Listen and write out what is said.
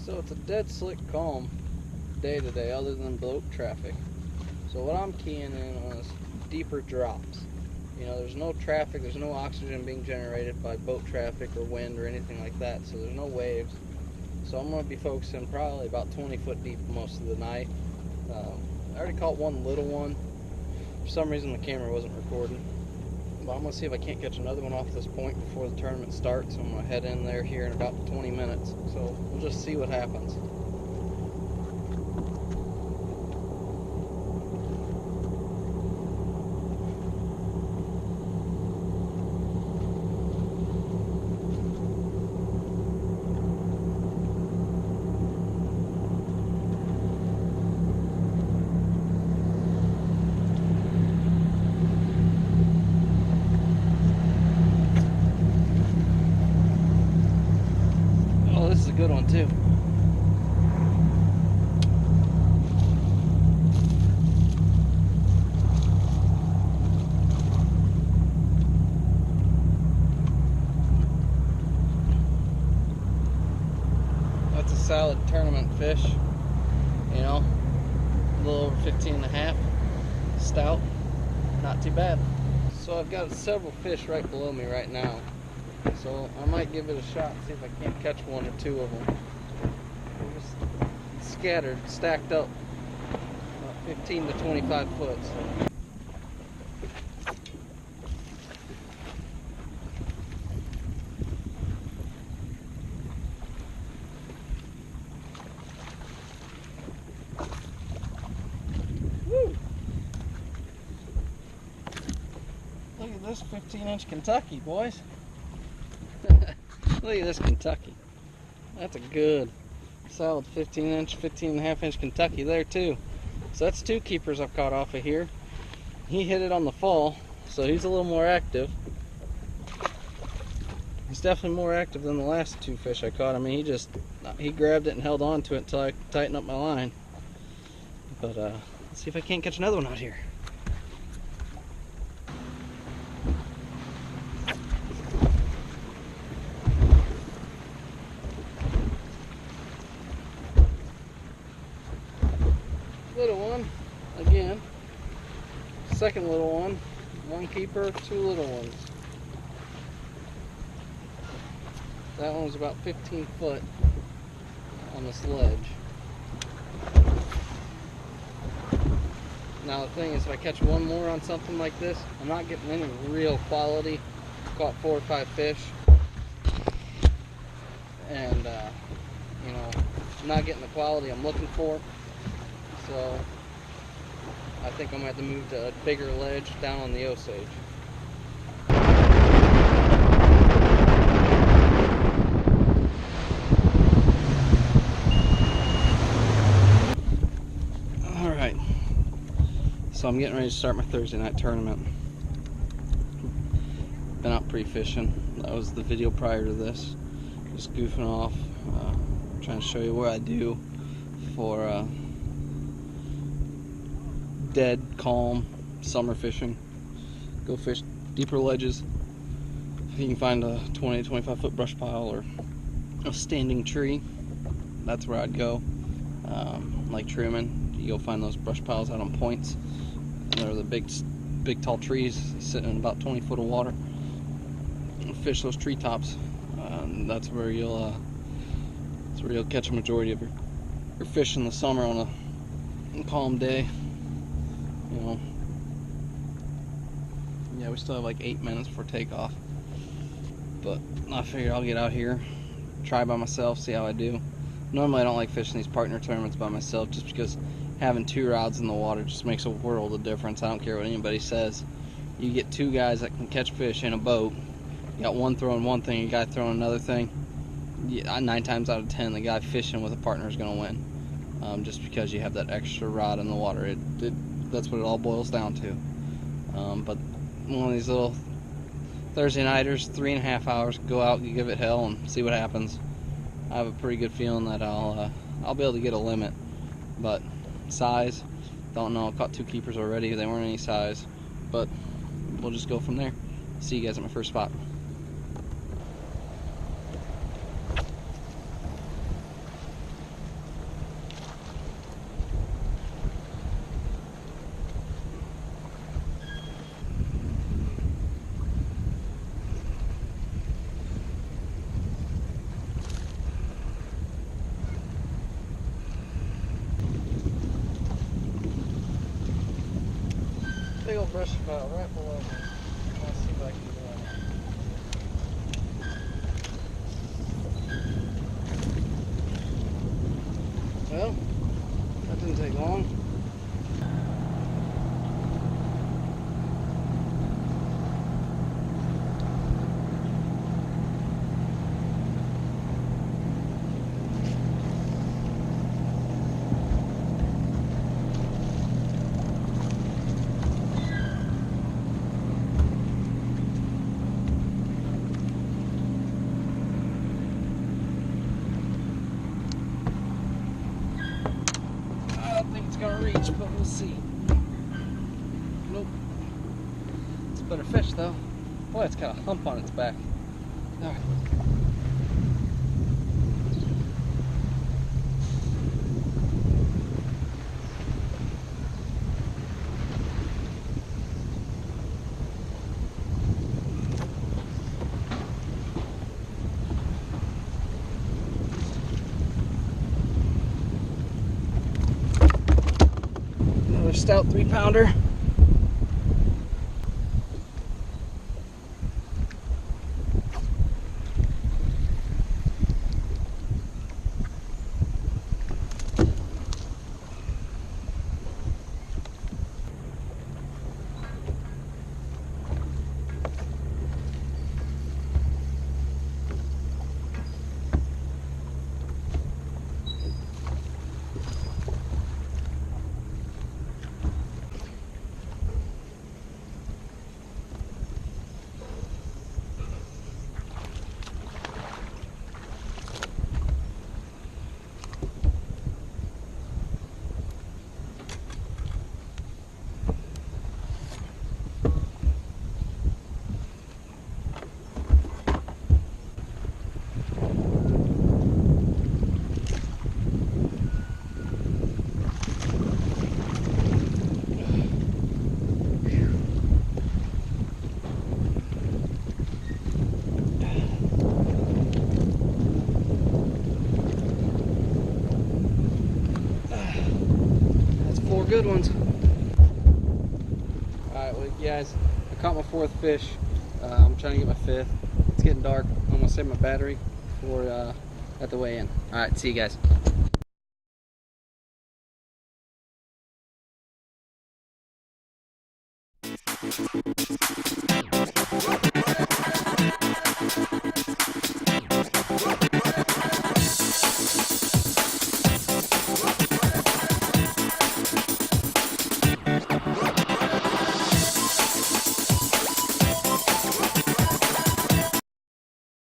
So it's a dead slick calm day today other than boat traffic. So what I'm keying in on is deeper drops. You know, there's no traffic, there's no oxygen being generated by boat traffic or wind or anything like that, so there's no waves. So I'm going to be focusing probably about 20 foot deep most of the night. I already caught one little one. For some reason the camera wasn't recording. But I'm going to see if I can't catch another one off this point before the tournament starts. So I'm going to head in there here in about 20 minutes. So we'll just see what happens. This is a good one too. That's a solid tournament fish, you know, a little over 15.5, stout, not too bad. So I've got several fish right below me right now. So I might give it a shot and see if I can't catch one or two of them. They're just scattered, stacked up, about 15 to 25 foot. So. Woo! Look at this 15-inch Kentucky, boys. Look at this Kentucky. That's a good solid 15-inch, 15.5-inch Kentucky there too. So that's two keepers I've caught off of here. He hit it on the fall, so he's a little more active. He's definitely more active than the last two fish I caught. I mean, he grabbed it and held on to it until I tightened up my line. But let's see if I can't catch another one out here. Little one, again, second little one, one keeper, two little ones. That one was about 15 foot on this ledge. Now the thing is, if I catch one more on something like this, I'm not getting any real quality. Caught 4 or 5 fish, and you know, I'm not getting the quality I'm looking for. So I think I'm going to have to move to a bigger ledge down on the Osage. Alright, so I'm getting ready to start my Thursday night tournament. Been out pre-fishing. That was the video prior to this. Just goofing off, trying to show you what I do for dead, calm summer fishing. Go fish deeper ledges. If you can find a 20 to 25 foot brush pile or a standing tree, that's where I'd go. Like Truman, you go find those brush piles out on points, and they're the big tall trees sitting in about 20 foot of water. Fish those treetops. That's where you'll catch a majority of your fish in the summer on a calm day. You know, yeah, we still have like 8 minutes before takeoff, but I figure I'll get out here, try by myself, see how I do. Normally I don't like fishing these partner tournaments by myself, just because having two rods in the water just makes a world of difference. I don't care what anybody says. You get two guys that can catch fish in a boat. You got one throwing one thing, a guy throwing another thing. Yeah, 9 times out of 10, the guy fishing with a partner is going to win, just because you have that extra rod in the water. That's what it all boils down to. But one of these little Thursday nighters, 3.5 hours, go out and give it hell and see what happens. I have a pretty good feeling that I'll be able to get a limit. But size, don't know. I caught 2 keepers already. They weren't any size, but we'll just go from there. See you guys at my first spot. big old brush pile right below me. Let's see if I can do that. Well, that didn't take long. I don't think it's gonna reach, but we'll see. Nope. It's a better fish though. Boy, it's got a hump on its back. All right. Another stout 3-pounder. Good ones. Alright, well, guys, I caught my 4th fish. I'm trying to get my 5th. It's getting dark. I'm gonna save my battery for at the weigh-in. Alright, see you guys.